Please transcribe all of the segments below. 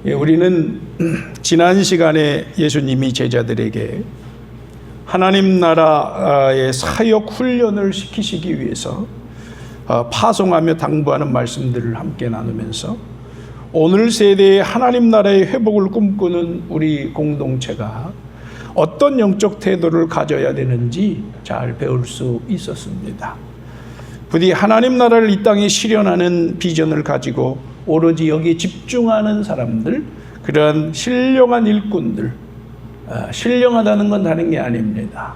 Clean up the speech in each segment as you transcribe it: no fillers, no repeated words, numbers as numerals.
우리는 지난 시간에 예수님이 제자들에게 하나님 나라의 사역 훈련을 시키시기 위해서 파송하며 당부하는 말씀들을 함께 나누면서 오늘 세대의 하나님 나라의 회복을 꿈꾸는 우리 공동체가 어떤 영적 태도를 가져야 되는지 잘 배울 수 있었습니다. 부디 하나님 나라를 이 땅에 실현하는 비전을 가지고 오로지 여기에 집중하는 사람들, 그런 신령한 일꾼들, 신령하다는 건 다른 게 아닙니다.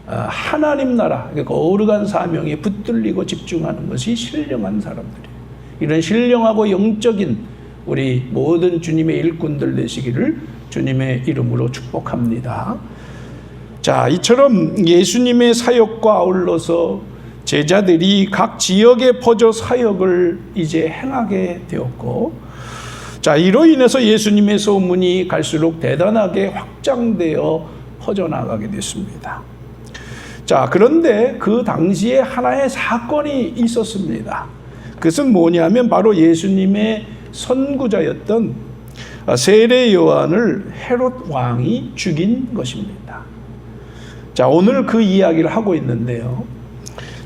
하나님 나라, 거룩한 사명에 붙들리고 집중하는 것이 신령한 사람들이에요. 이런 신령하고 영적인 우리 모든 주님의 일꾼들 되시기를 주님의 이름으로 축복합니다. 자, 이처럼 예수님의 사역과 아울러서 제자들이 각 지역에 퍼져 사역을 이제 행하게 되었고, 자, 이로 인해서 예수님의 소문이 갈수록 대단하게 확장되어 퍼져나가게 됐습니다. 자, 그런데 그 당시에 하나의 사건이 있었습니다. 그것은 뭐냐면 바로 예수님의 선구자였던 세례 요한을 헤롯 왕이 죽인 것입니다. 자, 오늘 그 이야기를 하고 있는데요.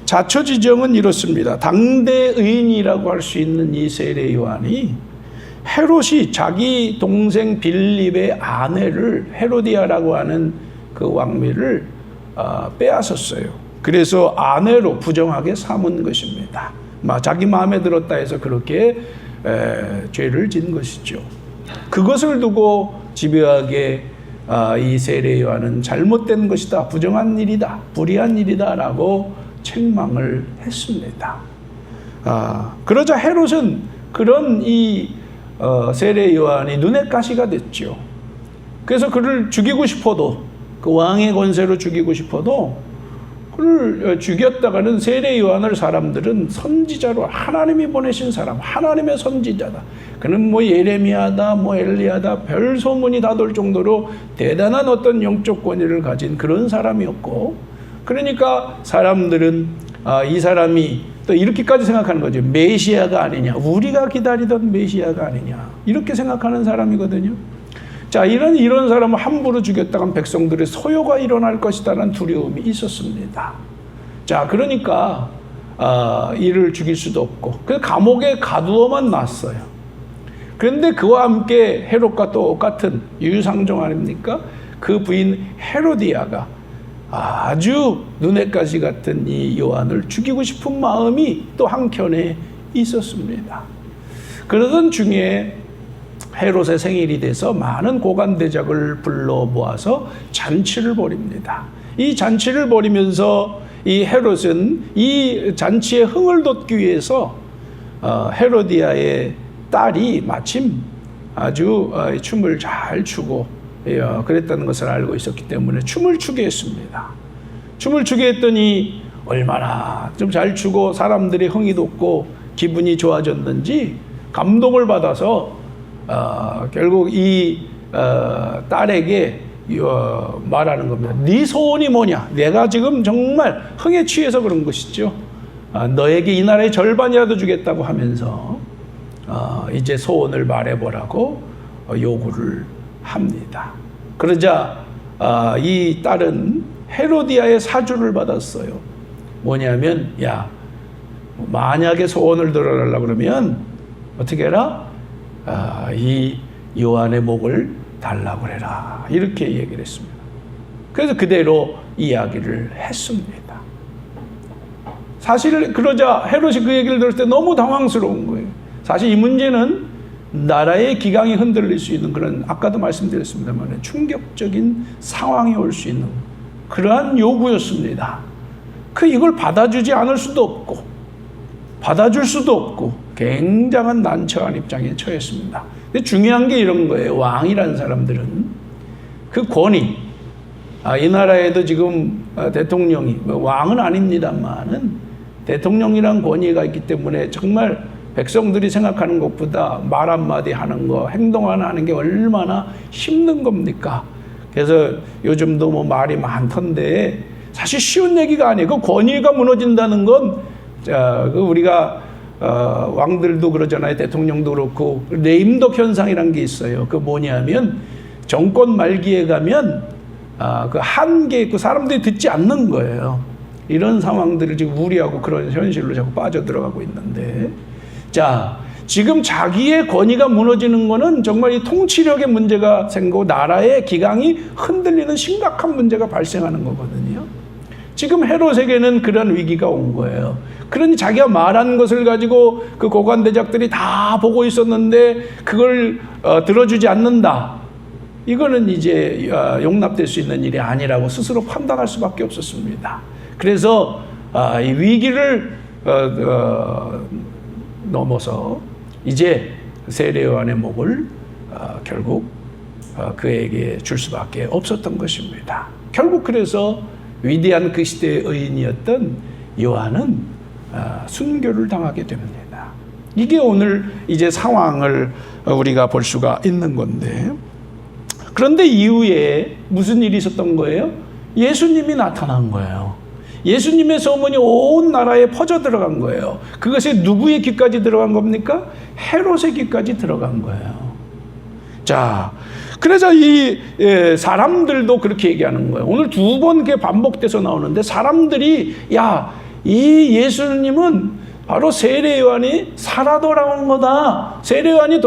자초지정은 이렇습니다. 당대 의인이라고 할 수 있는 이 세례 요한이 헤롯이 자기 동생 빌립의 아내를 헤로디아라고 하는 그 왕비를 빼앗았어요. 그래서 아내로 부정하게 삼은 것입니다. 자기 마음에 들었다 해서 그렇게 죄를 진 것이죠. 그것을 두고 집요하게 이 세례 요한은 잘못된 것이다, 부정한 일이다, 불의한 일이다 라고 책망을 했습니다. 그러자 헤롯은 그런 이 세례 요한이 눈에 가시가 됐죠. 그래서 그를 죽이고 싶어도, 그 왕의 권세로 죽이고 싶어도 그를 죽였다가는 세례 요한을 사람들은 선지자로, 하나님이 보내신 사람, 하나님의 선지자다, 그는 뭐 예레미야다, 뭐 엘리야다, 별 소문이 다 돌 정도로 대단한 어떤 영적 권위를 가진 그런 사람이었고, 그러니까 사람들은 이 사람이 또 이렇게까지 생각하는 거죠. 메시아가 아니냐, 우리가 기다리던 메시아가 아니냐, 이렇게 생각하는 사람이거든요. 자, 이런 사람을 함부로 죽였다간 백성들의 소요가 일어날 것이다라는 두려움이 있었습니다. 자, 그러니까 이를 죽일 수도 없고, 그래서 감옥에 가두어만 놨어요. 그런데 그와 함께 헤롯과 똑같은 유유상종 아닙니까? 그 부인 헤로디아가 아주 눈에 가시 같은 이 요한을 죽이고 싶은 마음이 또 한켠에 있었습니다. 그러던 중에 헤롯의 생일이 돼서 많은 고관대작을 불러 모아서 잔치를 벌입니다. 이 잔치를 벌이면서 이 헤롯은 이 잔치에 흥을 돋기 위해서 헤로디아의 딸이 마침 아주 춤을 잘 추고 그랬다는 것을 알고 있었기 때문에 춤을 추게 했습니다. 춤을 추게 했더니 얼마나 좀 잘 추고 사람들이 흥이 돋고 기분이 좋아졌는지 감동을 받아서 결국 이 딸에게 말하는 겁니다. 네 소원이 뭐냐? 내가 지금 정말 흥에 취해서 그런 것이죠. 너에게 이 나라의 절반이라도 주겠다고 하면서 이제 소원을 말해보라고 요구를 합니다. 그러자 이 딸은 헤로디아의 사주를 받았어요. 뭐냐면, 야, 만약에 소원을 들어달라고 그러면 어떻게 해라? 이 요한의 목을 달라고 해라, 이렇게 얘기를 했습니다. 그래서 그대로 이야기를 했습니다. 사실 그러자 헤롯이 그 얘기를 들을 때 너무 당황스러운 거예요. 사실 이 문제는 나라의 기강이 흔들릴 수 있는 그런, 아까도 말씀드렸습니다만 충격적인 상황이 올 수 있는 그러한 요구였습니다. 이걸 받아주지 않을 수도 없고 받아줄 수도 없고 굉장한 난처한 입장에 처했습니다. 근데 중요한 게 이런 거예요. 왕이라는 사람들은 그 권위, 이 나라에도 지금 대통령이, 왕은 아닙니다만은 대통령이란 권위가 있기 때문에 정말 백성들이 생각하는 것보다 말 한마디 하는 거, 행동 하나 하는 게 얼마나 힘든 겁니까? 그래서 요즘도 뭐 말이 많던데 사실 쉬운 얘기가 아니에요. 그 권위가 무너진다는 건 우리가 왕들도 그러잖아요. 대통령도 그렇고 레임덕 현상이란 게 있어요. 그 뭐냐면 정권 말기에 가면 그 한계 있고 사람들이 듣지 않는 거예요. 이런 상황들을 지금 우려하고 그런 현실로 자꾸 빠져들어가고 있는데, 자, 지금 자기의 권위가 무너지는 거는 정말 이 통치력의 문제가 생기고 나라의 기강이 흔들리는 심각한 문제가 발생하는 거거든요. 지금 헤롯에게는 그런 위기가 온 거예요. 그러니 자기가 말한 것을 가지고 그 고관대작들이 다 보고 있었는데 그걸 들어주지 않는다. 이거는 이제 용납될 수 있는 일이 아니라고 스스로 판단할 수밖에 없었습니다. 그래서 이 위기를 넘어서 이제 세례 요한의 목을 결국 그에게 줄 수밖에 없었던 것입니다. 결국 그래서 위대한 그 시대의 의인이었던 요한은 순교를 당하게 됩니다. 이게 오늘 이제 상황을 우리가 볼 수가 있는 건데, 그런데 이후에 무슨 일이 있었던 거예요? 예수님이 나타난 거예요. 예수님의 소문이 온 나라에 퍼져 들어간 거예요. 그것이 누구의 귀까지 들어간 겁니까? 헤롯의 귀까지 들어간 거예요. 자, 그래서 이 사람들도 그렇게 얘기하는 거예요. 오늘 두 번 그게 반복돼서 나오는데, 사람들이 야, 이 예수님은 바로 세례 요한이 살아 돌아온 거다. 세례 요한이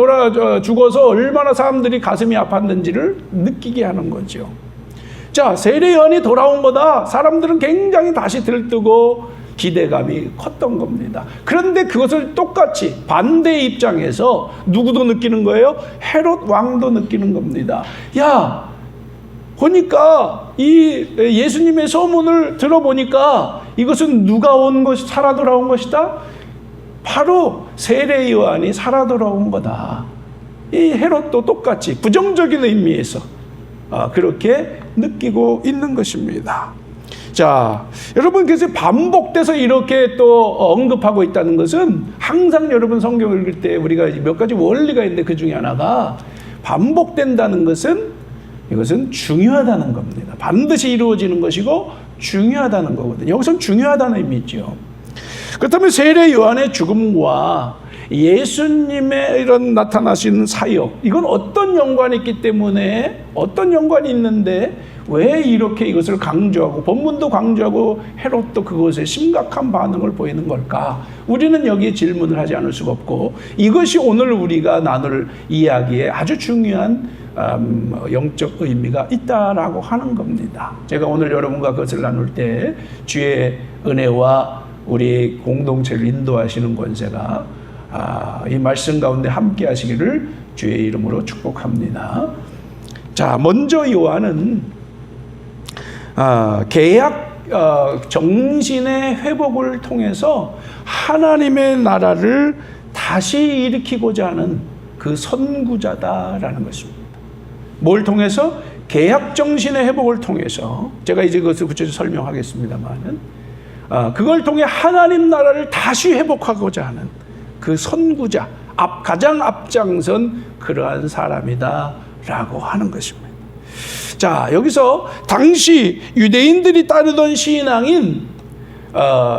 죽어서 얼마나 사람들이 가슴이 아팠는지를 느끼게 하는 거죠. 자, 세례 요한이 돌아온 거다. 사람들은 굉장히 다시 들뜨고 기대감이 컸던 겁니다. 그런데 그것을 똑같이 반대 입장에서 누구도 느끼는 거예요? 헤롯 왕도 느끼는 겁니다. 야, 보니까 이 예수님의 소문을 들어보니까 이것은 누가 온 것이 살아 돌아온 것이다? 바로 세례 요한이 살아 돌아온 거다. 이 헤롯도 똑같이 부정적인 의미에서 그렇게 느끼고 있는 것입니다. 자, 여러분, 그래서 반복돼서 이렇게 또 언급하고 있다는 것은 항상 여러분 성경을 읽을 때 우리가 몇 가지 원리가 있는데 그 중에 하나가 반복된다는 것은 이것은 중요하다는 겁니다. 반드시 이루어지는 것이고 중요하다는 거거든요. 여기서는 중요하다는 의미죠. 그렇다면 세례 요한의 죽음과 예수님의 이런 나타나시는 사역, 이건 어떤 연관이 있기 때문에, 어떤 연관이 있는데 왜 이렇게 이것을 강조하고, 본문도 강조하고 헤롯도 그것에 심각한 반응을 보이는 걸까? 우리는 여기에 질문을 하지 않을 수가 없고, 이것이 오늘 우리가 나눌 이야기에 아주 중요한 영적 의미가 있다라고 하는 겁니다. 제가 오늘 여러분과 그것을 나눌 때 주의 은혜와 우리 공동체를 인도하시는 권세가 이 말씀 가운데 함께 하시기를 주의 이름으로 축복합니다. 자, 먼저 요한은 계약 정신의 회복을 통해서 하나님의 나라를 다시 일으키고자 하는 그 선구자다라는 것입니다. 뭘 통해서? 계약 정신의 회복을 통해서. 제가 이제 그것을 구체적으로 설명하겠습니다만은 그걸 통해 하나님 나라를 다시 회복하고자 하는 그 선구자, 가장 앞장선 그러한 사람이다라고 하는 것입니다. 자, 여기서 당시 유대인들이 따르던 신앙인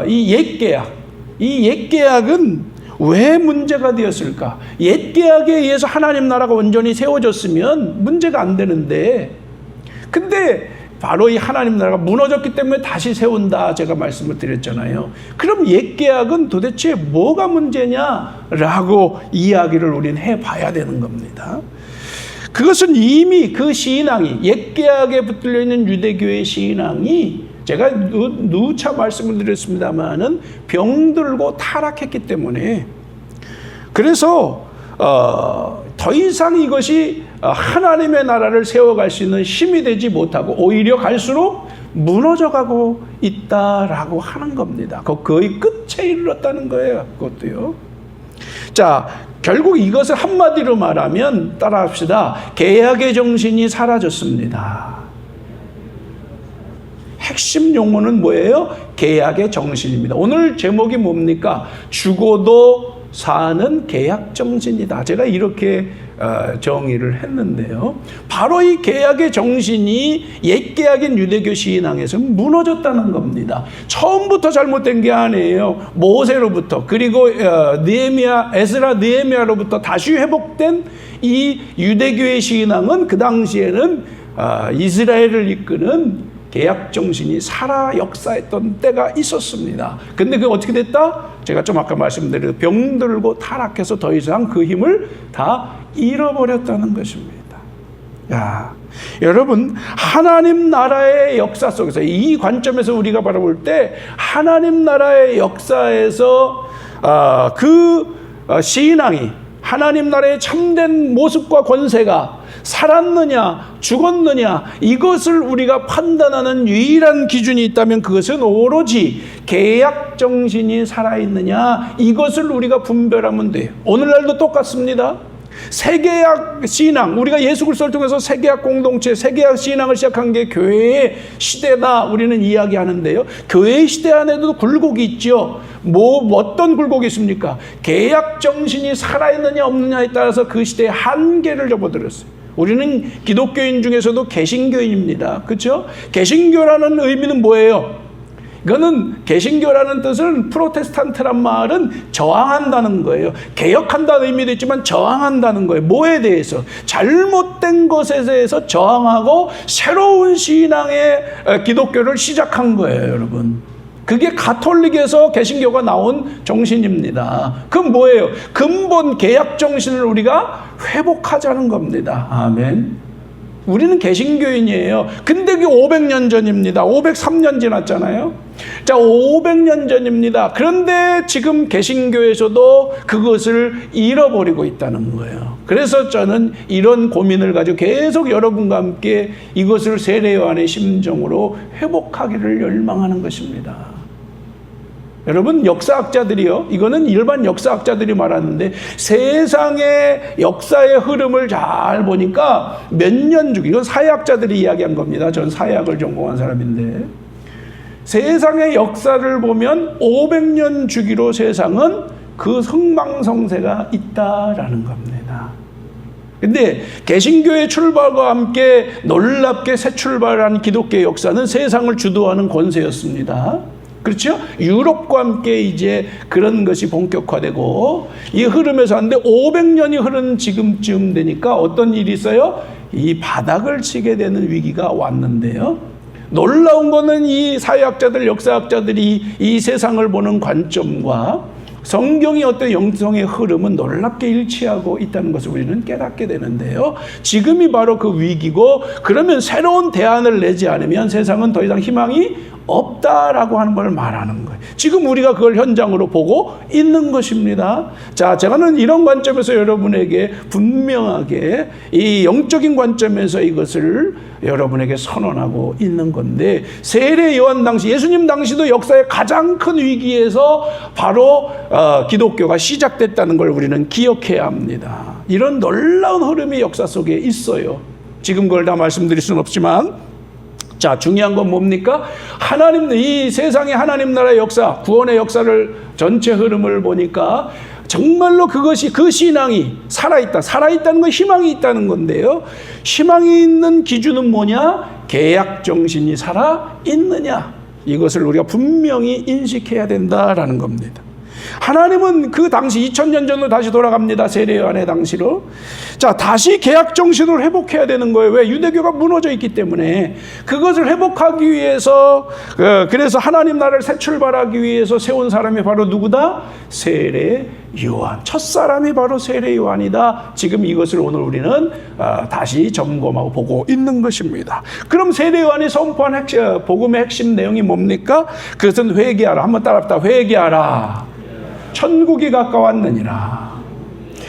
이 옛계약, 이 옛계약은 왜 문제가 되었을까? 옛계약에 의해서 하나님 나라가 온전히 세워졌으면 문제가 안 되는데, 근데 바로 이 하나님 나라가 무너졌기 때문에 다시 세운다, 제가 말씀을 드렸잖아요. 그럼 옛계약은 도대체 뭐가 문제냐라고 이야기를 우리는 해봐야 되는 겁니다. 그것은 이미 그 신앙이, 옛계약에 붙들려 있는 유대교의 신앙이, 제가 누차 말씀을 드렸습니다마는 병들고 타락했기 때문에, 그래서 더 이상 이것이 하나님의 나라를 세워갈 수 있는 힘이 되지 못하고 오히려 갈수록 무너져가고 있다라고 하는 겁니다. 거의 끝에 이르렀다는 거예요. 그것도요. 자, 결국 이것을 한마디로 말하면 따라합시다. 계약의 정신이 사라졌습니다. 핵심 용어는 뭐예요? 계약의 정신입니다. 오늘 제목이 뭡니까? 죽어도 사는 계약 정신이다. 제가 이렇게 정의를 했는데요. 바로 이 계약의 정신이 옛 계약인 유대교 신앙에서 무너졌다는 겁니다. 처음부터 잘못된 게 아니에요. 모세로부터 그리고 느헤미야, 에스라, 느헤미야로부터 다시 회복된 이 유대교의 신앙은 그 당시에는 이스라엘을 이끄는 계약 정신이 살아 역사했던 때가 있었습니다. 근데 그게 어떻게 됐다? 제가 좀 아까 말씀드린 병들고 타락해서 더 이상 그 힘을 다 잃어버렸다는 것입니다. 야, 여러분, 하나님 나라의 역사 속에서 이 관점에서 우리가 바라볼 때 하나님 나라의 역사에서 신앙이 하나님 나라의 참된 모습과 권세가 살았느냐 죽었느냐 이것을 우리가 판단하는 유일한 기준이 있다면 그것은 오로지 계약 정신이 살아있느냐 이것을 우리가 분별하면 돼요. 오늘날도 똑같습니다. 새계약 신앙, 우리가 예수 그리스도를 통해서 새계약 공동체, 새계약 신앙을 시작한 게 교회의 시대다 우리는 이야기하는데요. 교회의 시대 안에도 굴곡이 있죠. 어떤 굴곡이 있습니까? 계약 정신이 살아있느냐 없느냐에 따라서 그 시대의 한계를 접어들었어요. 우리는 기독교인 중에서도 개신교인입니다. 그렇죠? 개신교라는 의미는 뭐예요? 이거는 개신교라는 뜻은 프로테스탄트란 말은 저항한다는 거예요. 개혁한다는 의미도 있지만 저항한다는 거예요. 뭐에 대해서? 잘못된 것에 대해서 저항하고 새로운 신앙의 기독교를 시작한 거예요, 여러분. 그게 가톨릭에서 개신교가 나온 정신입니다. 그건 뭐예요? 근본 계약 정신을 우리가 회복하자는 겁니다. 아멘. 우리는 개신교인이에요. 근데 그게 500년 전입니다. 503년 지났잖아요. 자, 500년 전입니다. 그런데 지금 개신교에서도 그것을 잃어버리고 있다는 거예요. 그래서 저는 이런 고민을 가지고 계속 여러분과 함께 이것을 세례 요한의 심정으로 회복하기를 열망하는 것입니다. 여러분, 역사학자들이요, 이거는 일반 역사학자들이 말하는데 세상의 역사의 흐름을 잘 보니까 몇 년 주기, 이건 사회학자들이 이야기한 겁니다. 전 사회학을 전공한 사람인데 세상의 역사를 보면 500년 주기로 세상은 그 흥망성쇠가 있다라는 겁니다. 근데 개신교의 출발과 함께 놀랍게 새 출발한 기독교의 역사는 세상을 주도하는 권세였습니다. 그렇죠? 유럽과 함께 이제 그런 것이 본격화되고 이 흐름에서 하는데 500년이 흐른 지금쯤 되니까 어떤 일이 있어요? 이 바닥을 치게 되는 위기가 왔는데요. 놀라운 거는 이 사회학자들, 역사학자들이 이 세상을 보는 관점과 성경이 어떤 영성의 흐름은 놀랍게 일치하고 있다는 것을 우리는 깨닫게 되는데요. 지금이 바로 그 위기고, 그러면 새로운 대안을 내지 않으면 세상은 더 이상 희망이 없다라고 하는 걸 말하는 거예요. 지금 우리가 그걸 현장으로 보고 있는 것입니다. 자, 저는 이런 관점에서 여러분에게 분명하게 이 영적인 관점에서 이것을 여러분에게 선언하고 있는 건데, 세례 요한 당시, 예수님 당시도 역사의 가장 큰 위기에서 바로 기독교가 시작됐다는 걸 우리는 기억해야 합니다. 이런 놀라운 흐름이 역사 속에 있어요. 지금 그걸 다 말씀드릴 수는 없지만, 자, 중요한 건 뭡니까? 이 세상의 하나님 나라의 역사, 구원의 역사를 전체 흐름을 보니까 정말로 그것이, 그 신앙이 살아있다는 건 희망이 있다는 건데요. 희망이 있는 기준은 뭐냐? 계약 정신이 살아있느냐? 이것을 우리가 분명히 인식해야 된다라는 겁니다. 하나님은 그 당시 2000년 전으로 다시 돌아갑니다. 세례 요한의 당시로. 자, 다시 계약 정신을 회복해야 되는 거예요. 왜? 유대교가 무너져 있기 때문에. 그것을 회복하기 위해서, 그래서 하나님 나라를 새 출발하기 위해서 세운 사람이 바로 누구다? 세례 요한. 첫 사람이 바로 세례 요한이다. 지금 이것을 오늘 우리는 다시 점검하고 보고 있는 것입니다. 그럼 세례 요한이 선포한 복음의 핵심 내용이 뭡니까? 그것은 회개하라. 한번 따라합시다. 회개하라. 천국이 가까웠느니라.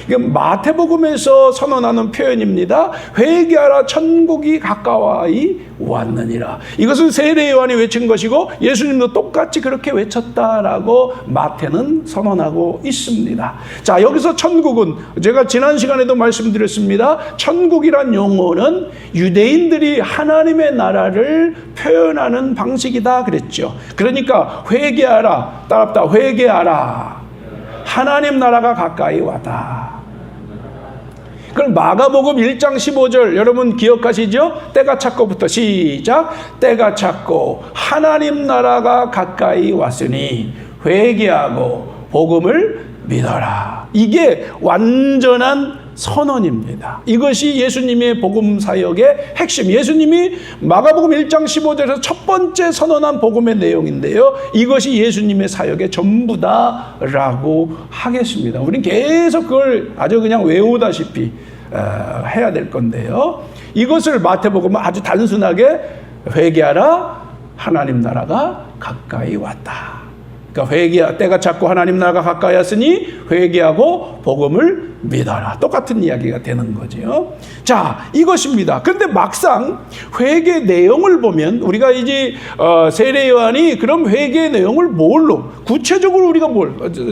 이건 마태복음에서 선언하는 표현입니다. 회개하라, 천국이 가까이 왔느니라. 이것은 세례 요한이 외친 것이고 예수님도 똑같이 그렇게 외쳤다라고 마태는 선언하고 있습니다. 자, 여기서 천국은 제가 지난 시간에도 말씀드렸습니다. 천국이란 용어는 유대인들이 하나님의 나라를 표현하는 방식이다 그랬죠. 그러니까 회개하라, 따라합시다. 회개하라. 하나님 나라가 가까이 왔다. 그럼 마가복음 1장 15절 여러분 기억하시죠? 때가 찼고부터 시작. 때가 찼고 하나님 나라가 가까이 왔으니 회개하고 복음을 믿어라. 이게 완전한 선언입니다. 이것이 예수님의 복음 사역의 핵심. 예수님이 마가복음 1장 15절에서 첫 번째 선언한 복음의 내용인데요. 이것이 예수님의 사역의 전부다라고 하겠습니다. 우리는 계속 그걸 아주 그냥 외우다시피 해야 될 건데요. 이것을 마태복음은 아주 단순하게 회개하라. 하나님 나라가 가까이 왔다. 그러니까 때가 찼고 하나님 나라가 가까이 왔으니 회개하고 복음을 믿어라. 똑같은 이야기가 되는 거죠. 자, 이것입니다. 근데 막상 회개 내용을 보면 우리가 이제 세례 요한이 그럼 회개 내용을 뭘로 구체적으로 우리가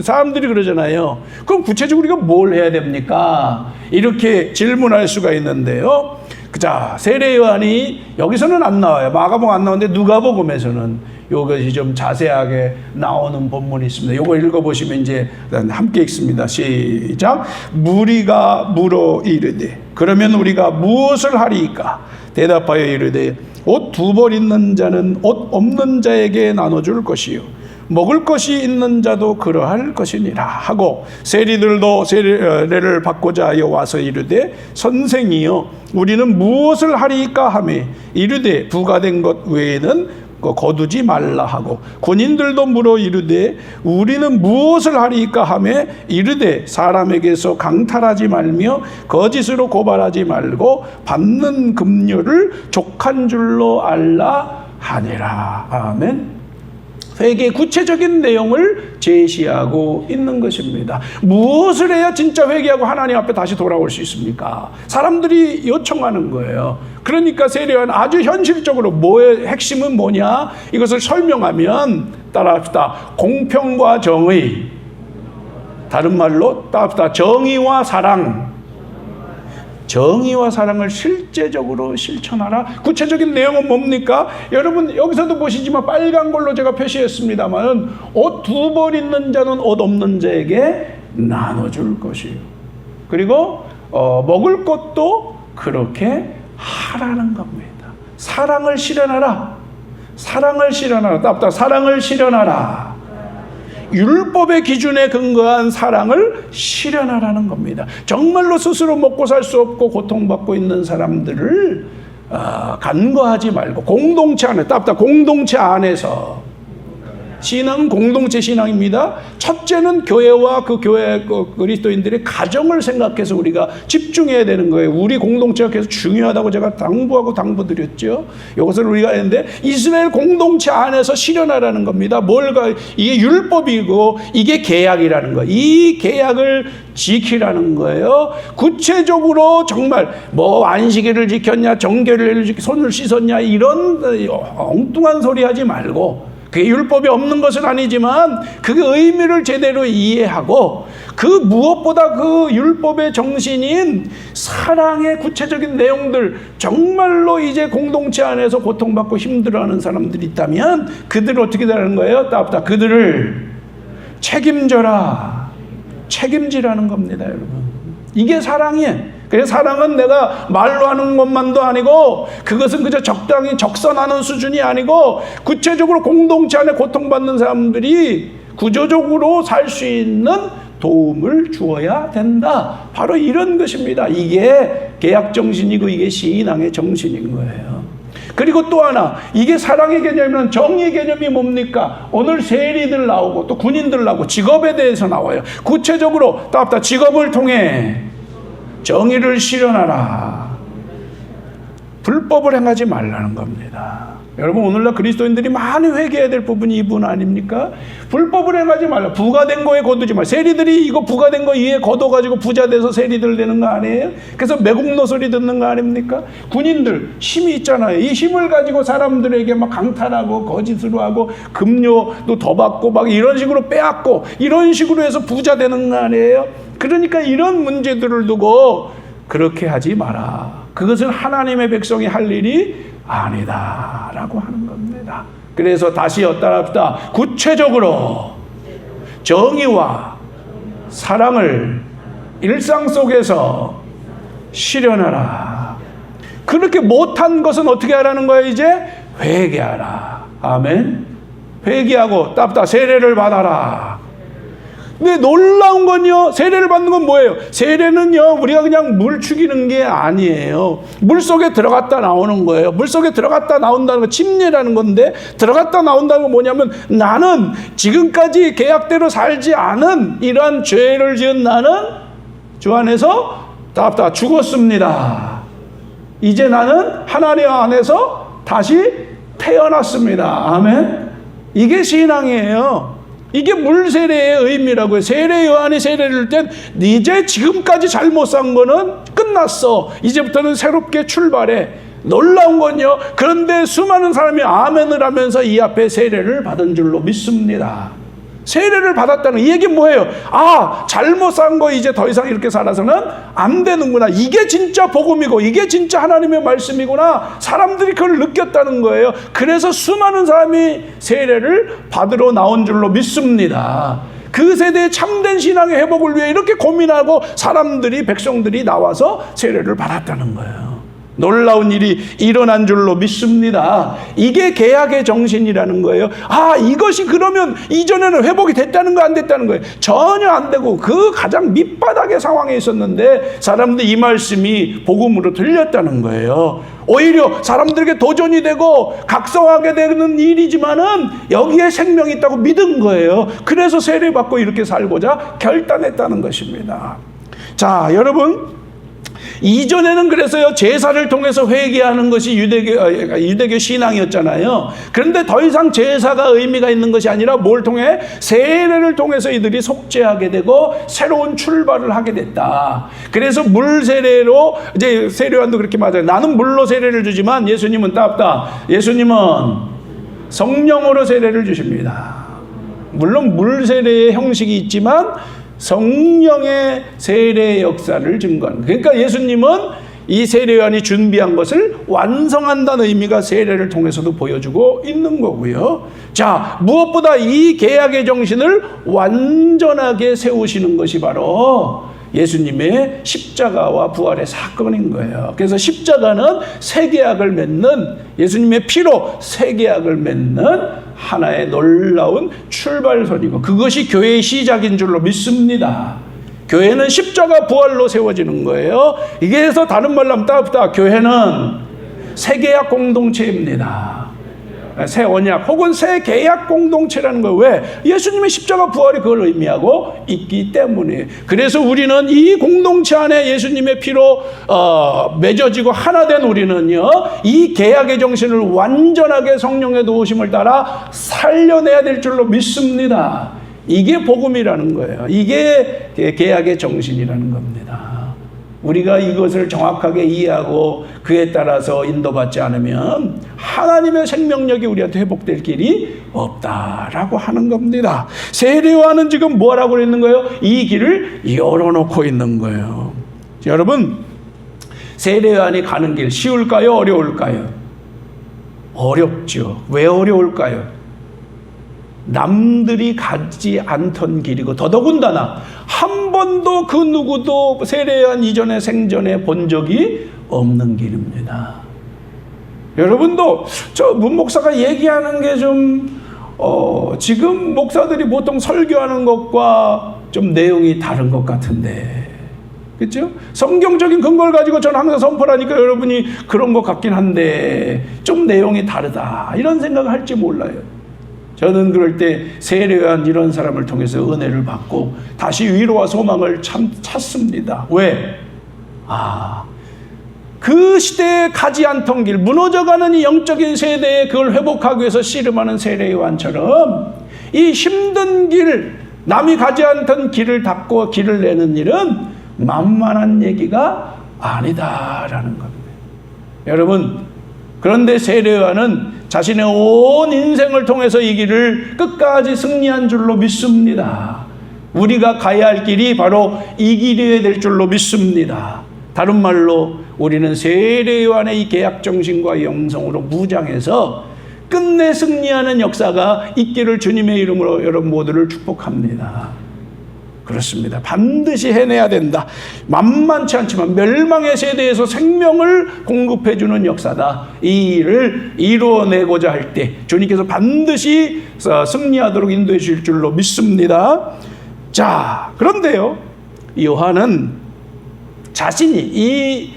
사람들이 그러잖아요. 그럼 구체적으로 우리가 뭘 해야 됩니까? 이렇게 질문할 수가 있는데요. 자, 세례 요한이 여기서는 안 나와요. 마가복음 안 나오는데 누가복음에서는 이것이 좀 자세하게 나오는 본문이 있습니다. 이거 읽어보시면 이제 함께 읽습니다. 시작. 무리가 물어 이르되 그러면 우리가 무엇을 하리이까? 대답하여 이르되 옷 두 벌 있는 자는 옷 없는 자에게 나눠줄 것이요 먹을 것이 있는 자도 그러할 것이니라 하고 세리들도 세례를 받고자 하여 와서 이르되 선생이여 우리는 무엇을 하리이까 하매 이르되 부가된 것 외에는 거두지 말라 하고 군인들도 물어 이르되 우리는 무엇을 하리이까 하매 이르되 사람에게서 강탈하지 말며 거짓으로 고발하지 말고 받는 급료를 족한 줄로 알라 하니라. 아멘. 회개의 구체적인 내용을 제시하고 있는 것입니다. 무엇을 해야 진짜 회개하고 하나님 앞에 다시 돌아올 수 있습니까? 사람들이 요청하는 거예요. 그러니까 세례요한 아주 현실적으로 핵심은 뭐냐? 이것을 설명하면 따라합시다. 공평과 정의, 다른 말로 따라합시다. 정의와 사랑. 정의와 사랑을 실제적으로 실천하라. 구체적인 내용은 뭡니까? 여러분 여기서도 보시지만 빨간 걸로 제가 표시했습니다만 옷 두 벌 있는 자는 옷 없는 자에게 나눠줄 것이요. 그리고 먹을 것도 그렇게 하라는 겁니다. 사랑을 실현하라. 사랑을 실현하라. 따뜻하 사랑을 실현하라. 율법의 기준에 근거한 사랑을 실현하라는 겁니다. 정말로 스스로 먹고 살 수 없고 고통받고 있는 사람들을 간과하지 말고 공동체 안에 공동체 안에서 신앙은 공동체 신앙입니다. 첫째는 교회와 그 교회 그리스도인들의 가정을 생각해서 우리가 집중해야 되는 거예요. 우리 공동체가 계속 중요하다고 제가 당부드렸죠. 이것을 우리가 했는데 이스라엘 공동체 안에서 실현하라는 겁니다. 이게 율법이고 이게 계약이라는 거예요. 이 계약을 지키라는 거예요. 구체적으로 정말 안식일을 지켰냐, 정결을 지켰냐, 손을 씻었냐 이런 엉뚱한 소리 하지 말고 그게 율법이 없는 것은 아니지만 그게 의미를 제대로 이해하고 그 무엇보다 그 율법의 정신인 사랑의 구체적인 내용들 정말로 이제 공동체 안에서 고통받고 힘들어하는 사람들이 있다면 그들을 어떻게 되는 거예요? 그들을 책임져라. 책임지라는 겁니다, 여러분. 이게 사랑이에요. 그래서 사랑은 내가 말로 하는 것만도 아니고 그것은 그저 적당히 적선하는 수준이 아니고 구체적으로 공동체 안에 고통받는 사람들이 구조적으로 살 수 있는 도움을 주어야 된다. 바로 이런 것입니다. 이게 계약 정신이고 이게 신앙의 정신인 거예요. 그리고 또 하나, 이게 사랑의 개념이면 정의의 개념이 뭡니까? 오늘 세리들 나오고 또 군인들 나오고 직업에 대해서 나와요. 구체적으로 직업을 통해 정의를 실현하라. 불법을 행하지 말라는 겁니다. 여러분 오늘날 그리스도인들이 많이 회개해야 될 부분이 이 부분 아닙니까? 불법을 행하지 말라. 부가된 거에 거두지 말라. 세리들이 이거 부가된 거 이에 거둬가지고 부자 돼서 세리들 되는 거 아니에요? 그래서 매국노 소리 듣는 거 아닙니까? 군인들 힘이 있잖아요. 이 힘을 가지고 사람들에게 막 강탈하고 거짓으로 하고 급료도 더 받고 막 이런 식으로 빼앗고 이런 식으로 해서 부자 되는 거 아니에요? 그러니까 이런 문제들을 두고 그렇게 하지 마라. 그것은 하나님의 백성이 할 일이 아니다라고 하는 겁니다. 그래서 다시 따라합시다. 구체적으로 정의와 사랑을 일상 속에서 실현하라. 그렇게 못한 것은 어떻게 하라는 거예요? 이제 회개하라. 아멘. 회개하고 세례를 받아라. 근데 놀라운 건요, 세례를 받는 건 뭐예요? 세례는요, 우리가 그냥 물 죽이는 게 아니에요. 물 속에 들어갔다 나오는 거예요. 물 속에 들어갔다 나온다는 거 침례라는 건데, 들어갔다 나온다는 건 뭐냐면, 나는 지금까지 계약대로 살지 않은 이러한 죄를 지은 나는 주 안에서 죽었습니다. 이제 나는 하나님 안에서 다시 태어났습니다. 아멘. 이게 신앙이에요. 이게 물세례의 의미라고요. 세례 요한이 세례를 땐 이제 지금까지 잘못 산 거는 끝났어. 이제부터는 새롭게 출발해. 놀라운 건요. 그런데 수많은 사람이 아멘을 하면서 이 앞에 세례를 받은 줄로 믿습니다. 세례를 받았다는 이 얘기는 뭐예요? 잘못 산 거 이제 더 이상 이렇게 살아서는 안 되는구나. 이게 진짜 복음이고 이게 진짜 하나님의 말씀이구나. 사람들이 그걸 느꼈다는 거예요. 그래서 수많은 사람이 세례를 받으러 나온 줄로 믿습니다. 그 세대의 참된 신앙의 회복을 위해 이렇게 고민하고 백성들이 나와서 세례를 받았다는 거예요. 놀라운 일이 일어난 줄로 믿습니다. 이게 개약의 정신이라는 거예요. 이것이 그러면 이전에는 회복이 됐다는 거 안 됐다는 거예요? 전혀 안 되고 그 가장 밑바닥의 상황에 있었는데 사람들이 이 말씀이 복음으로 들렸다는 거예요. 오히려 사람들에게 도전이 되고 각성하게 되는 일이지만은 여기에 생명이 있다고 믿은 거예요. 그래서 세례받고 이렇게 살고자 결단했다는 것입니다. 자, 여러분, 이전에는 그래서요, 제사를 통해서 회개하는 것이 유대교 신앙이었잖아요. 그런데 더 이상 제사가 의미가 있는 것이 아니라 뭘 통해? 세례를 통해서 이들이 속죄하게 되고 새로운 출발을 하게 됐다. 그래서 물 세례로, 이제 세례요한도 그렇게 맞아요. 나는 물로 세례를 주지만 예수님은 예수님은 성령으로 세례를 주십니다. 물론 물 세례의 형식이 있지만 성령의 세례 역사를 증거하는. 그러니까 예수님은 이 세례요한이 준비한 것을 완성한다는 의미가 세례를 통해서도 보여주고 있는 거고요. 자, 무엇보다 이 계약의 정신을 완전하게 세우시는 것이 바로 예수님의 십자가와 부활의 사건인 거예요. 그래서 십자가는 새 계약을 맺는, 예수님의 피로 새 계약을 맺는 하나의 놀라운 출발선이고, 그것이 교회의 시작인 줄로 믿습니다. 교회는 십자가 부활로 세워지는 거예요. 이게서 다른 말로 하면 교회는 새 계약 공동체입니다. 새 언약 혹은 새 계약 공동체라는 거예요. 왜? 예수님의 십자가 부활이 그걸 의미하고 있기 때문에. 그래서 우리는 이 공동체 안에 예수님의 피로 맺어지고 하나 된 우리는요, 이 계약의 정신을 완전하게 성령의 도우심을 따라 살려내야 될 줄로 믿습니다. 이게 복음이라는 거예요. 이게 계약의 정신이라는 겁니다. 우리가 이것을 정확하게 이해하고 그에 따라서 인도받지 않으면 하나님의 생명력이 우리한테 회복될 길이 없다라고 하는 겁니다. 세례요한은 지금 뭐라고 있는 거예요? 이 길을 열어놓고 있는 거예요. 여러분, 세례요한이 가는 길 쉬울까요? 어려울까요? 어렵죠. 왜 어려울까요? 남들이 가지 않던 길이고, 더더군다나 한 번도 그 누구도 세례요한 이전에 생전에 본 적이 없는 길입니다. 여러분도 저 문 목사가 얘기하는 게 좀 지금 목사들이 보통 설교하는 것과 좀 내용이 다른 것 같은데, 그렇죠? 성경적인 근거를 가지고 저는 항상 선포하니까 여러분이 그런 것 같긴 한데 좀 내용이 다르다 이런 생각을 할지 몰라요. 저는 그럴 때 세례요한 이런 사람을 통해서 은혜를 받고 다시 위로와 소망을 찾습니다. 왜? 그 시대에 가지 않던 길, 무너져가는 이 영적인 세대에 그걸 회복하기 위해서 씨름하는 세례요한처럼 이 힘든 길, 남이 가지 않던 길을 닦고 길을 내는 일은 만만한 얘기가 아니다라는 겁니다. 여러분, 그런데 세례요한은 자신의 온 인생을 통해서 이 길을 끝까지 승리한 줄로 믿습니다. 우리가 가야 할 길이 바로 이 길이어야 될 줄로 믿습니다. 다른 말로 우리는 세례요한의 이 계약 정신과 영성으로 무장해서 끝내 승리하는 역사가 있기를 주님의 이름으로 여러분 모두를 축복합니다. 그렇습니다. 반드시 해내야 된다. 만만치 않지만 멸망의 세대에서 생명을 공급해주는 역사다. 이 일을 이루어내고자 할 때 주님께서 반드시 승리하도록 인도해 주실 줄로 믿습니다. 자, 그런데요, 요한은 자신이 이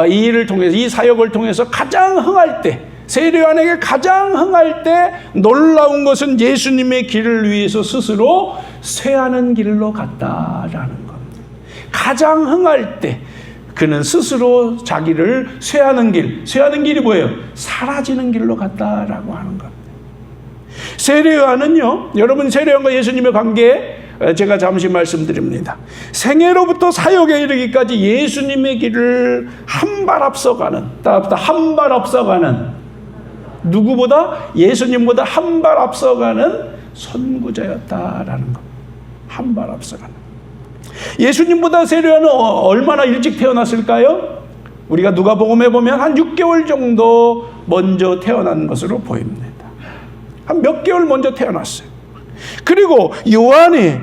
일을 통해서, 이 사역을 통해서 가장 흥할 때, 세례요한에게 가장 흥할 때 놀라운 것은 예수님의 길을 위해서 스스로 쇠하는 길로 갔다라는 겁니다. 가장 흥할 때 그는 스스로 자기를 쇠하는 길이 뭐예요? 사라지는 길로 갔다라고 하는 겁니다. 세례요한은요, 여러분, 세례요한과 예수님의 관계 제가 잠시 말씀드립니다. 생애로부터 사역에 이르기까지 예수님의 길을 한 발 앞서가는, 한 발 앞서가는, 누구보다? 예수님보다 한 발 앞서가는 선구자였다라는 것. 한 발 앞서가는. 예수님보다 세례요한은 얼마나 일찍 태어났을까요? 우리가 누가복음에 보면 한 6개월 정도 먼저 태어난 것으로 보입니다. 한 몇 개월 먼저 태어났어요. 그리고 요한이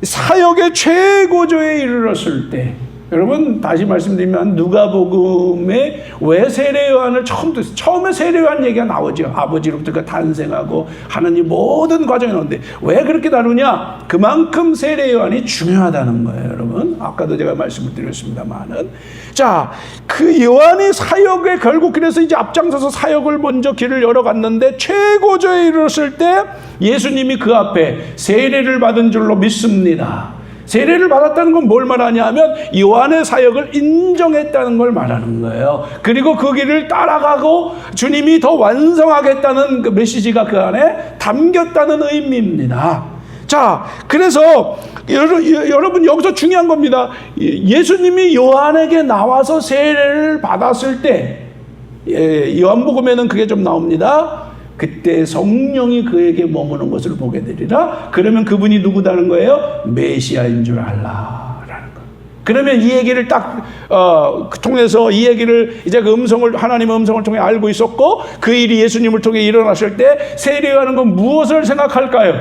사역의 최고조에 이르렀을 때, 여러분 다시 말씀드리면 누가복음에 왜 세례요한을 처음에 세례요한 얘기가 나오죠. 아버지로부터 탄생하고 하느님 모든 과정이 나오는데 왜 그렇게 다루냐? 그만큼 세례요한이 중요하다는 거예요, 여러분. 아까도 제가 말씀을 드렸습니다만은. 자, 그 요한이 사역에 결국 그래서 이제 앞장서서 사역을 먼저 길을 열어갔는데 최고조에 이르렀을 때 예수님이 그 앞에 세례를 받은 줄로 믿습니다. 세례를 받았다는 건 뭘 말하냐 하면 요한의 사역을 인정했다는 걸 말하는 거예요. 그리고 그 길을 따라가고 주님이 더 완성하겠다는 그 메시지가 그 안에 담겼다는 의미입니다. 자, 그래서 여러분 여기서 중요한 겁니다. 예수님이 요한에게 나와서 세례를 받았을 때, 요한복음에는 그게 좀 나옵니다. 그때 성령이 그에게 머무는 것을 보게 되리라. 그러면 그분이 누구다는 거예요? 메시아인 줄 알라라는 거. 그러면 이 얘기를 딱 통해서 이 얘기를 이제 그 하나님의 음성을 통해 알고 있었고, 그 일이 예수님을 통해 일어났을 때 세례요한은 건 무엇을 생각할까요?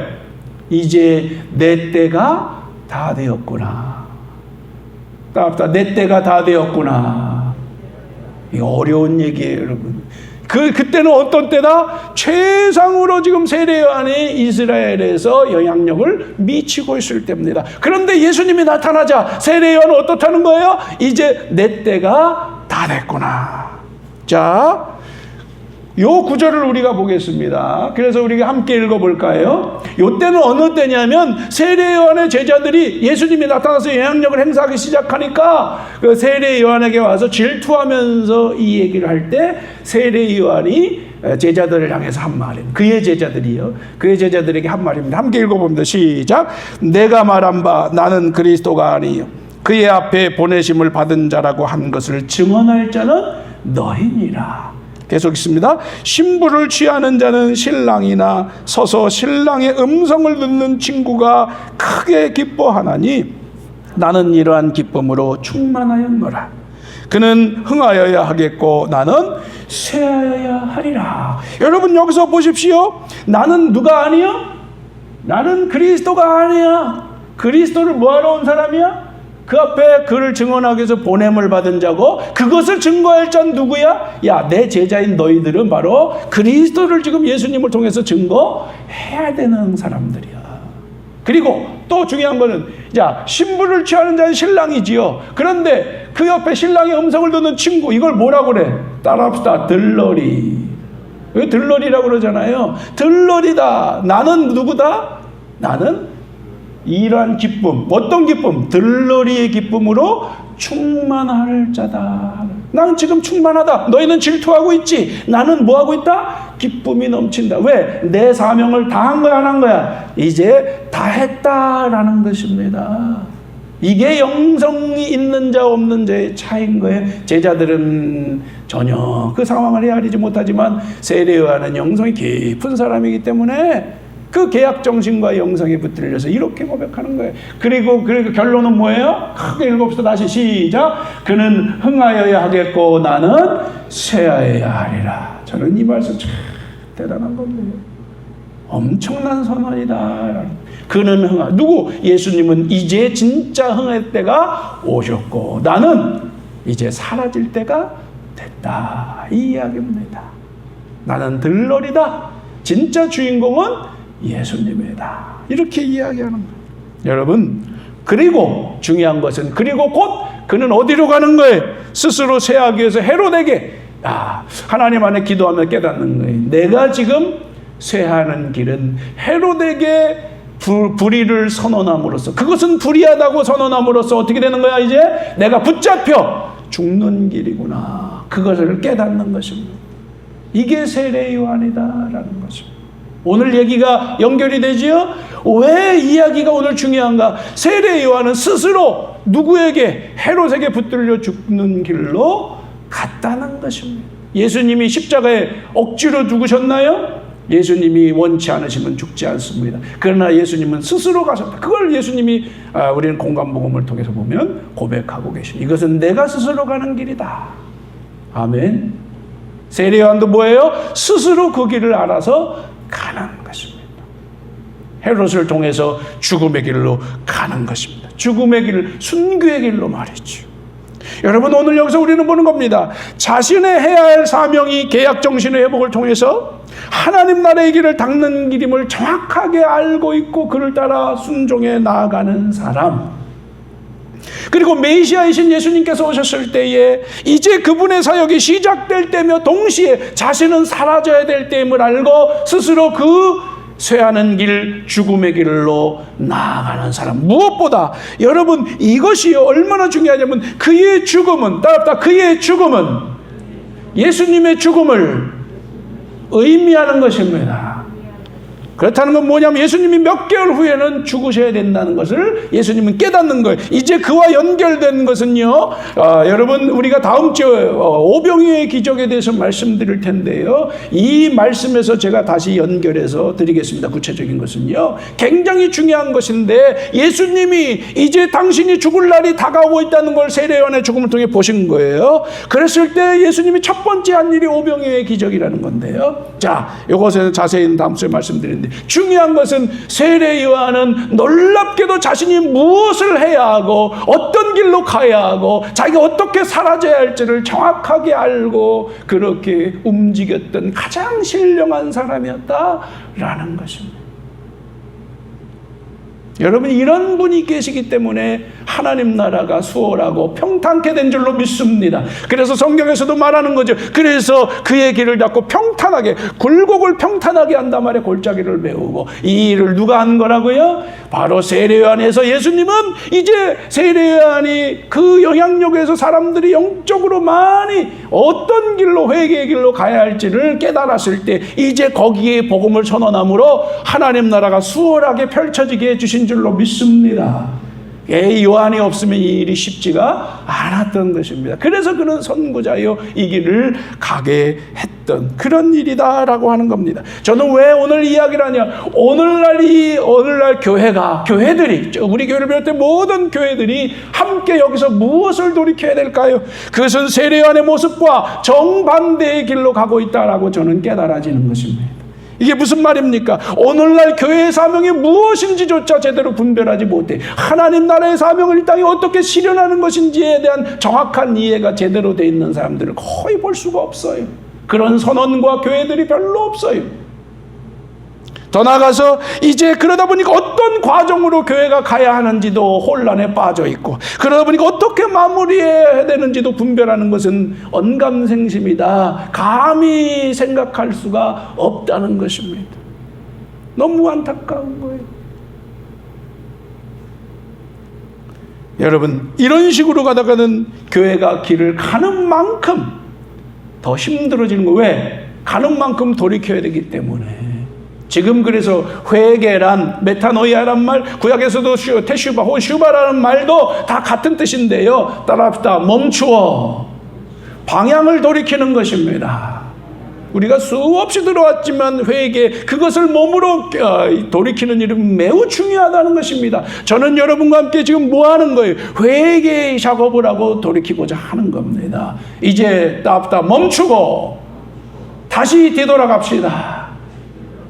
이제 내 때가 다 되었구나. 내 때가 다 되었구나. 이거 어려운 얘기예요, 여러분. 그때는 어떤 때다? 최상으로 지금 세례요한이 이스라엘에서 영향력을 미치고 있을 때입니다. 그런데 예수님이 나타나자 세례요한은 어떻다는 거예요? 이제 내 때가 다 됐구나. 자, 요 구절을 우리가 보겠습니다. 그래서 우리가 함께 읽어볼까요? 요 때는 어느 때냐면 세례요한의 제자들이 예수님이 나타나서 영향력을 행사하기 시작하니까 그 세례요한에게 와서 질투하면서 이 얘기를 할 때 세례요한이 제자들을 향해서 한 말입니다. 그의 제자들이요. 그의 제자들에게 한 말입니다. 함께 읽어봅니다. 시작. 내가 말한 바 나는 그리스도가 아니요 그의 앞에 보내심을 받은 자라고 한 것을 증언할 자는 너희니라. 계속 있습니다. 신부를 취하는 자는 신랑이나 서서 신랑의 음성을 듣는 친구가 크게 기뻐하나니 나는 이러한 기쁨으로 충만하였노라. 그는 흥하여야 하겠고 나는 쇠하여야 하리라. 여러분 여기서 보십시오. 나는 누가 아니요? 나는 그리스도가 아니야. 그리스도를 뭐하러 온 사람이야? 그 앞에 그를 증언하기 위해서 보냄을 받은 자고, 그것을 증거할 자는 누구야? 야, 내 제자인 너희들은 바로 그리스도를 지금 예수님을 통해서 증거해야 되는 사람들이야. 그리고 또 중요한 거는, 자, 신부를 취하는 자는 신랑이지요. 그런데 그 옆에 신랑의 음성을 듣는 친구, 이걸 뭐라고 그래? 따라합시다. 들러리. 왜 들러리라고 그러잖아요. 들러리다. 나는 누구다? 나는 이러한 기쁨, 어떤 기쁨? 들러리의 기쁨으로 충만할 자다. 나는 지금 충만하다. 너희는 질투하고 있지. 나는 뭐하고 있다? 기쁨이 넘친다. 왜? 내 사명을 다 한 거야, 안 한 거야? 이제 다 했다라는 것입니다. 이게 영성이 있는 자 없는 자의 차이인 거예요. 제자들은 전혀 그 상황을 헤아리지 못하지만 세례요한은 영성이 깊은 사람이기 때문에 그 계약 정신과 영성에 붙들려서 이렇게 고백하는 거예요. 그리고 결론은 뭐예요? 크게 읽읍시다. 다시 시작. 그는 흥하여야 하겠고 나는 쇠하여야 하리라. 저는 이 말씀 참 대단한 겁니다. 엄청난 선언이다. 그는 누구? 예수님은 이제 진짜 흥할 때가 오셨고 나는 이제 사라질 때가 됐다. 이 이야기입니다. 나는 들러리다. 진짜 주인공은 예수님이다. 이렇게 이야기하는 거예요. 여러분, 그리고 중요한 것은 그리고 곧 그는 어디로 가는 거예요? 스스로 쇠하기 위해서 헤롯에게 하나님 안에 기도하며 깨닫는 거예요. 내가 지금 쇠하는 길은 헤롯에게 불의를 선언함으로써, 그것은 불의하다고 선언함으로써 어떻게 되는 거야? 이제 내가 붙잡혀 죽는 길이구나. 그것을 깨닫는 것입니다. 이게 세례 요한이다라는 것입니다. 오늘 얘기가 연결이 되지요? 왜 이야기가 오늘 중요한가? 세례 요한은 스스로 누구에게? 헤롯에게 붙들려 죽는 길로 갔다는 것입니다. 예수님이 십자가에 억지로 죽으셨나요? 예수님이 원치 않으시면 죽지 않습니다. 그러나 예수님은 스스로 가셨다. 그걸 예수님이 우리는 공간복음을 통해서 보면 고백하고 계십니다. 이것은 내가 스스로 가는 길이다. 아멘. 세례 요한도 뭐예요? 스스로 그 길을 알아서 가는 것입니다. 헤롯을 통해서 죽음의 길로 가는 것입니다. 죽음의 길, 순교의 길로 말이죠. 여러분, 오늘 여기서 우리는 보는 겁니다. 자신의 해야 할 사명이 계약 정신의 회복을 통해서 하나님 나라의 길을 닦는 길임을 정확하게 알고 있고 그를 따라 순종해 나아가는 사람, 그리고 메시아이신 예수님께서 오셨을 때에 이제 그분의 사역이 시작될 때며 동시에 자신은 사라져야 될 때임을 알고 스스로 그 쇠하는 길, 죽음의 길로 나아가는 사람. 무엇보다 여러분, 이것이 얼마나 중요하냐면 그의 죽음은, 따라합다, 그의 죽음은 예수님의 죽음을 의미하는 것입니다. 그렇다는 건 뭐냐면 예수님이 몇 개월 후에는 죽으셔야 된다는 것을 예수님은 깨닫는 거예요. 이제 그와 연결된 것은요, 여러분, 우리가 다음 주에 오병이어의 기적에 대해서 말씀드릴 텐데요, 이 말씀에서 제가 다시 연결해서 드리겠습니다. 구체적인 것은요, 굉장히 중요한 것인데 예수님이 이제 당신이 죽을 날이 다가오고 있다는 걸 세례 요한의 죽음을 통해 보신 거예요. 그랬을 때 예수님이 첫 번째 한 일이 오병이어의 기적이라는 건데요. 자, 이것에는 자세히 다음 주에 말씀드리는데, 중요한 것은 세례 요한은 놀랍게도 자신이 무엇을 해야 하고 어떤 길로 가야 하고 자기가 어떻게 사라져야 할지를 정확하게 알고 그렇게 움직였던 가장 신령한 사람이었다라는 것입니다. 여러분, 이런 분이 계시기 때문에 하나님 나라가 수월하고 평탄케 된 줄로 믿습니다. 그래서 성경에서도 말하는 거죠. 그래서 그의 길을 잡고 평탄하게, 굴곡을 평탄하게 한단 말이에요. 골짜기를 메우고. 이 일을 누가 한 거라고요? 바로 세례 요한에서 예수님은 이제 세례 요한이 그 영향력에서 사람들이 영적으로 많이 어떤 길로, 회개의 길로 가야 할지를 깨달았을 때 이제 거기에 복음을 선언함으로 하나님 나라가 수월하게 펼쳐지게 해주신 줄로 믿습니다. 요한이 없으면 이 일이 쉽지가 않았던 것입니다. 그래서 그는 선구자요, 이 길을 가게 했던 그런 일이다라고 하는 겁니다. 저는 왜 오늘 이야기를 하냐? 오늘날 교회들이, 우리 교회를 비롯해 모든 교회들이 함께 여기서 무엇을 돌이켜야 될까요? 그것은 세례 요한의 모습과 정반대의 길로 가고 있다라고 저는 깨달아지는 것입니다. 이게 무슨 말입니까? 오늘날 교회의 사명이 무엇인지조차 제대로 분별하지 못해 하나님 나라의 사명을 이 땅에 어떻게 실현하는 것인지에 대한 정확한 이해가 제대로 돼 있는 사람들을 거의 볼 수가 없어요. 그런 선언과 교회들이 별로 없어요. 더 나아가서 이제 그러다 보니까 어떤 과정으로 교회가 가야 하는지도 혼란에 빠져 있고, 그러다 보니까 어떻게 마무리해야 되는지도 분별하는 것은 언감생심이다. 감히 생각할 수가 없다는 것입니다. 너무 안타까운 거예요. 여러분, 이런 식으로 가다가는 교회가 길을 가는 만큼 더 힘들어지는 거예요. 왜? 가는 만큼 돌이켜야 되기 때문에. 지금 그래서 회개란, 메타노이아란 말, 구약에서도 테슈바, 슈바라는 말도 다 같은 뜻인데요. 따라합시다. 멈추어. 방향을 돌이키는 것입니다. 우리가 수없이 들어왔지만 회개, 그것을 몸으로 돌이키는 일은 매우 중요하다는 것입니다. 저는 여러분과 함께 지금 뭐 하는 거예요? 회개의 작업을 하고 돌이키고자 하는 겁니다. 이제 따라합시다. 멈추고 다시 뒤돌아갑시다.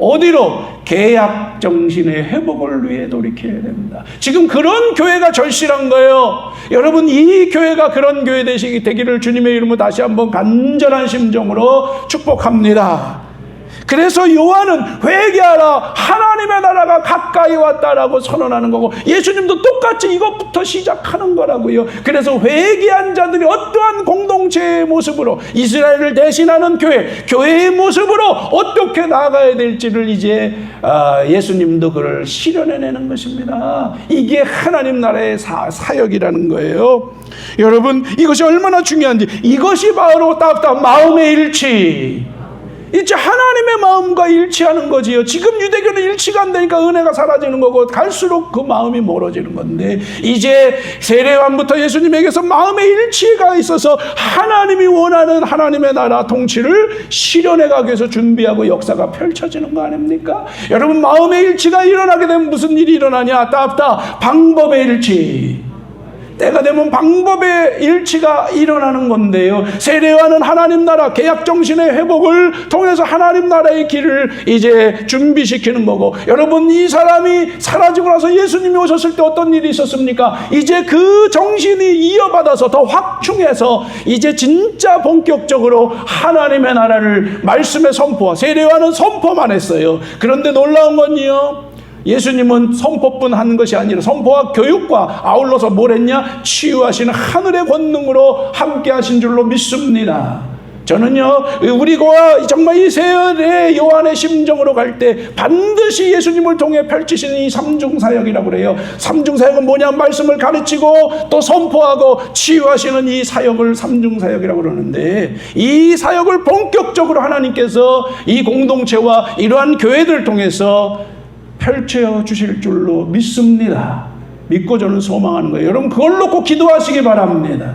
어디로? 계약 계약 정신의 회복을 위해 돌이켜야 됩니다. 지금 그런 교회가 절실한 거예요. 여러분, 이 교회가 그런 교회 되기를 주님의 이름으로 다시 한번 간절한 심정으로 축복합니다. 그래서 요한은 회개하라, 하나님의 나라가 가까이 왔다라고 선언하는 거고, 예수님도 똑같이 이것부터 시작하는 거라고요. 그래서 회개한 자들이 어떠한 공동체의 모습으로, 이스라엘을 대신하는 교회의 모습으로 어떻게 나아가야 될지를 이제 예수님도 그를 실현해내는 것입니다. 이게 하나님 나라의 사역이라는 거예요. 여러분, 이것이 얼마나 중요한지, 이것이 바로 따뜻한 마음의 일치, 이제 하나님의 마음과 일치하는 거지요. 지금 유대교는 일치가 안 되니까 은혜가 사라지는 거고, 갈수록 그 마음이 멀어지는 건데, 이제 세례요한부터 예수님에게서 마음의 일치가 있어서 하나님이 원하는 하나님의 나라 통치를 실현해 가기 위해서 준비하고 역사가 펼쳐지는 거 아닙니까? 여러분, 마음의 일치가 일어나게 되면 무슨 일이 일어나냐? 따뜻한 방법의 일치, 때가 되면 방법의 일치가 일어나는 건데요. 세례요한은 하나님 나라 계약 정신의 회복을 통해서 하나님 나라의 길을 이제 준비시키는 거고, 여러분, 이 사람이 사라지고 나서 예수님이 오셨을 때 어떤 일이 있었습니까? 이제 그 정신이 이어받아서 더 확충해서 이제 진짜 본격적으로 하나님의 나라를 말씀에 세례요한은 선포만 했어요. 그런데 놀라운 건요, 예수님은 선포뿐 하는 것이 아니라 선포와 교육과 아울러서 뭘 했냐? 치유하시는 하늘의 권능으로 함께 하신 줄로 믿습니다. 저는요, 우리가 정말 이 세례 요한의 심정으로 갈 때 반드시 예수님을 통해 펼치시는 이 삼중사역이라고 그래요. 삼중사역은 뭐냐? 말씀을 가르치고 또 선포하고 치유하시는 이 사역을 삼중사역이라고 그러는데, 이 사역을 본격적으로 하나님께서 이 공동체와 이러한 교회들을 통해서 펼쳐 주실 줄로 믿습니다. 믿고 저는 소망하는 거예요. 여러분, 그걸 놓고 기도하시기 바랍니다.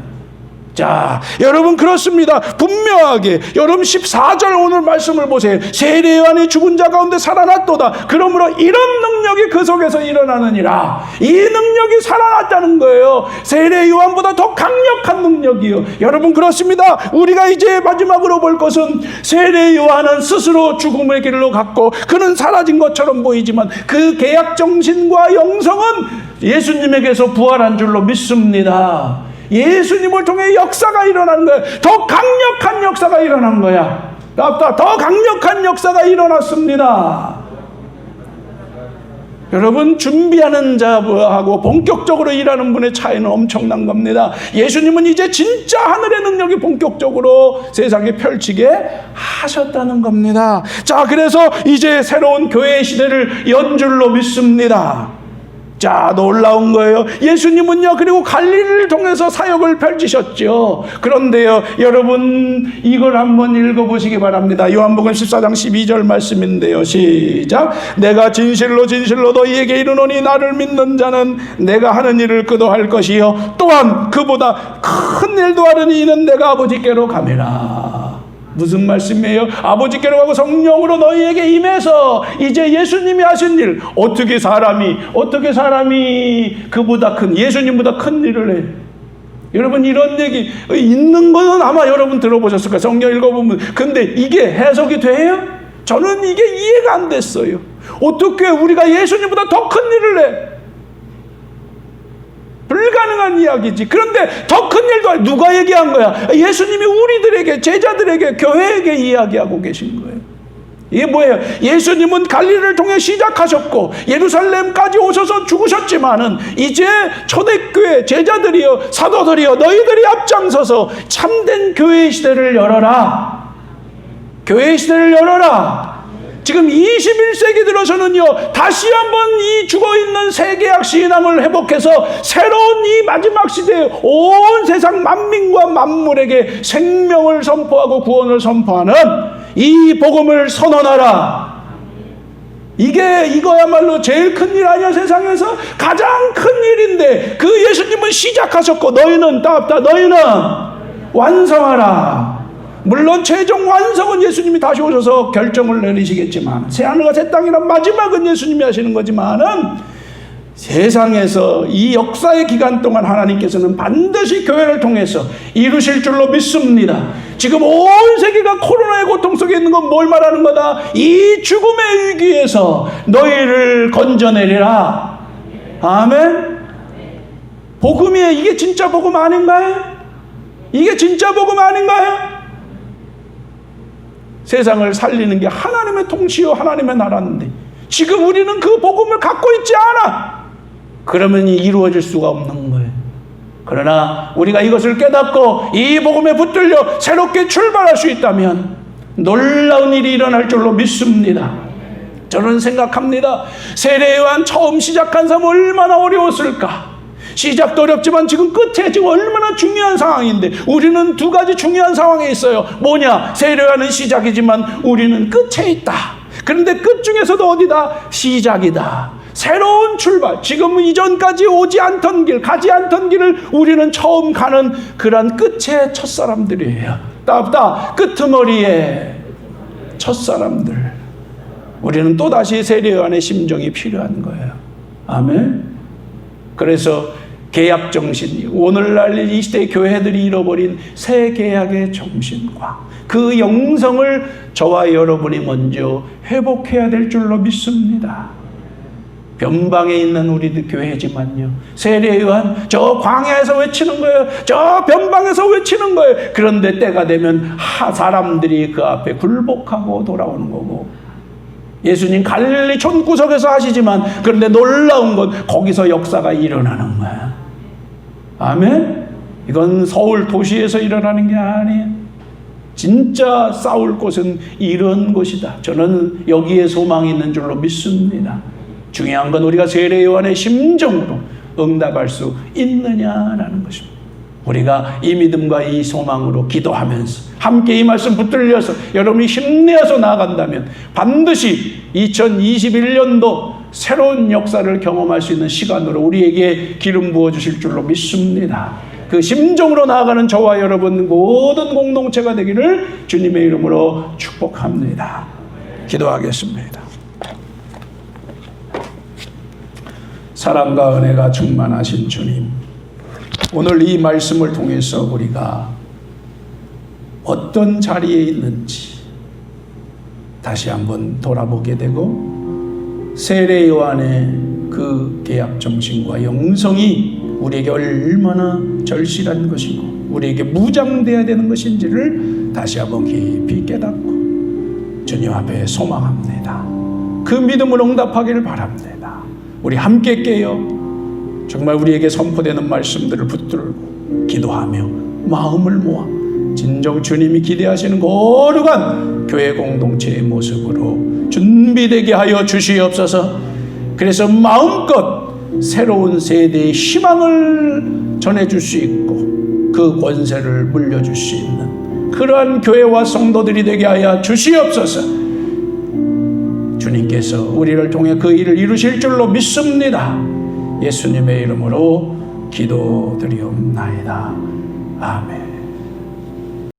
자, 여러분, 그렇습니다. 분명하게 여러분 14절 오늘 말씀을 보세요. 세례 요한이 죽은 자 가운데 살아났도다. 그러므로 이런 능력이 그 속에서 일어나느니라. 이 능력이 살아났다는 거예요. 세례 요한보다 더 강력한 능력이요. 여러분, 그렇습니다. 우리가 이제 마지막으로 볼 것은, 세례 요한은 스스로 죽음의 길로 갔고 그는 사라진 것처럼 보이지만 그 계약 정신과 영성은 예수님에게서 부활한 줄로 믿습니다. 예수님을 통해 역사가 일어나는 거야. 더 강력한 역사가 일어난 거야. 더 강력한 역사가 일어났습니다. 여러분, 준비하는 자하고 본격적으로 일하는 분의 차이는 엄청난 겁니다. 예수님은 이제 진짜 하늘의 능력이 본격적으로 세상에 펼치게 하셨다는 겁니다. 자, 그래서 이제 새로운 교회의 시대를 연 줄로 믿습니다. 자, 놀라운 거예요. 예수님은요, 그리고 갈릴리를 통해서 사역을 펼치셨죠. 그런데요, 여러분, 이걸 한번 읽어보시기 바랍니다. 요한복음 14장 12절 말씀인데요. 시작. 내가 진실로 진실로 너희에게 이르노니 나를 믿는 자는 내가 하는 일을 그도 할 것이요 또한 그보다 큰 일도 하려니 이는 내가 아버지께로 가매라. 무슨 말씀이에요? 아버지께로 가고 성령으로 너희에게 임해서 이제 예수님이 하신 일, 어떻게 사람이 그보다 큰, 예수님보다 큰 일을 해? 여러분, 이런 얘기 있는 거는 아마 여러분 들어보셨을 거예요. 성경 읽어보면. 근데 이게 해석이 돼요? 저는 이게 이해가 안 됐어요. 어떻게 우리가 예수님보다 더 큰 일을 해? 불가능한 이야기지. 그런데 더 큰 일도 누가 얘기한 거야? 예수님이 우리들에게, 제자들에게, 교회에게 이야기하고 계신 거예요. 이게 뭐예요? 예수님은 갈릴리를 통해 시작하셨고 예루살렘까지 오셔서 죽으셨지만은 이제 초대교회 제자들이여, 사도들이여, 너희들이 앞장서서 참된 교회의 시대를 열어라. 교회의 시대를 열어라. 지금 21세기 들어서는요, 다시 한번 이 죽어있는 세계약 신앙을 회복해서 새로운 이 마지막 시대에 온 세상 만민과 만물에게 생명을 선포하고 구원을 선포하는 이 복음을 선언하라. 이거야말로 제일 큰 일 아니야? 세상에서 가장 큰 일인데 그 예수님은 시작하셨고 너희는 완성하라. 물론 최종 완성은 예수님이 다시 오셔서 결정을 내리시겠지만, 새하늘과 새 땅이란 마지막은 예수님이 하시는 거지만은 세상에서 이 역사의 기간 동안 하나님께서는 반드시 교회를 통해서 이루실 줄로 믿습니다. 지금 온 세계가 코로나의 고통 속에 있는 건 뭘 말하는 거다? 이 죽음의 위기에서 너희를 건져내리라. 아멘. 복음이에요. 이게 진짜 복음 아닌가요? 이게 진짜 복음 아닌가요? 세상을 살리는 게 하나님의 통치요 하나님의 나라인데 지금 우리는 그 복음을 갖고 있지 않아. 그러면 이루어질 수가 없는 거예요. 그러나 우리가 이것을 깨닫고 이 복음에 붙들려 새롭게 출발할 수 있다면 놀라운 일이 일어날 줄로 믿습니다. 저는 생각합니다. 세례요한 처음 시작한 삶 얼마나 어려웠을까. 시작도 어렵지만 지금 끝에 지금 얼마나 중요한 상황인데 우리는 두 가지 중요한 상황에 있어요. 뭐냐? 세례요한은 시작이지만 우리는 끝에 있다. 그런데 끝 중에서도 어디다? 시작이다. 새로운 출발. 지금 이전까지 오지 않던 길, 가지 않던 길을 우리는 처음 가는 그런 끝의 첫사람들이에요. 따다 끄트머리의 첫사람들. 우리는 또다시 세례요한의 심정이 필요한 거예요. 아멘. 그래서 계약 정신, 오늘날 이 시대의 교회들이 잃어버린 새 계약의 정신과 그 영성을 저와 여러분이 먼저 회복해야 될 줄로 믿습니다. 변방에 있는 우리들 교회지만요, 세례요한 저 광야에서 외치는 거예요. 저 변방에서 외치는 거예요. 그런데 때가 되면 사람들이 그 앞에 굴복하고 돌아오는 거고, 예수님 갈릴리 촌구석에서 하시지만 그런데 놀라운 건 거기서 역사가 일어나는 거야. 아멘. 이건 서울 도시에서 일어나는 게 아니에요. 진짜 싸울 곳은 이런 곳이다. 저는 여기에 소망이 있는 줄로 믿습니다. 중요한 건 우리가 세례요한의 심정으로 응답할 수 있느냐라는 것입니다. 우리가 이 믿음과 이 소망으로 기도하면서 함께 이 말씀 붙들려서 여러분이 힘내어서 나아간다면 반드시 2021년도 새로운 역사를 경험할 수 있는 시간으로 우리에게 기름 부어주실 줄로 믿습니다. 그 심정으로 나아가는 저와 여러분 모든 공동체가 되기를 주님의 이름으로 축복합니다. 기도하겠습니다. 사랑과 은혜가 충만하신 주님, 오늘 이 말씀을 통해서 우리가 어떤 자리에 있는지 다시 한번 돌아보게 되고, 세례요한의 그 계약 정신과 영성이 우리에게 얼마나 절실한 것이고 우리에게 무장되어야 되는 것인지를 다시 한번 깊이 깨닫고 주님 앞에 소망합니다. 그 믿음으로 응답하기를 바랍니다. 우리 함께 깨어 정말 우리에게 선포되는 말씀들을 붙들고 기도하며 마음을 모아 진정 주님이 기대하시는 거룩한 교회 공동체의 모습으로 준비되게 하여 주시옵소서. 그래서 마음껏 새로운 세대의 희망을 전해줄 수 있고 그 권세를 물려줄 수 있는 그러한 교회와 성도들이 되게 하여 주시옵소서. 주님께서 우리를 통해 그 일을 이루실 줄로 믿습니다. 예수님의 이름으로 기도드리옵나이다. 아멘.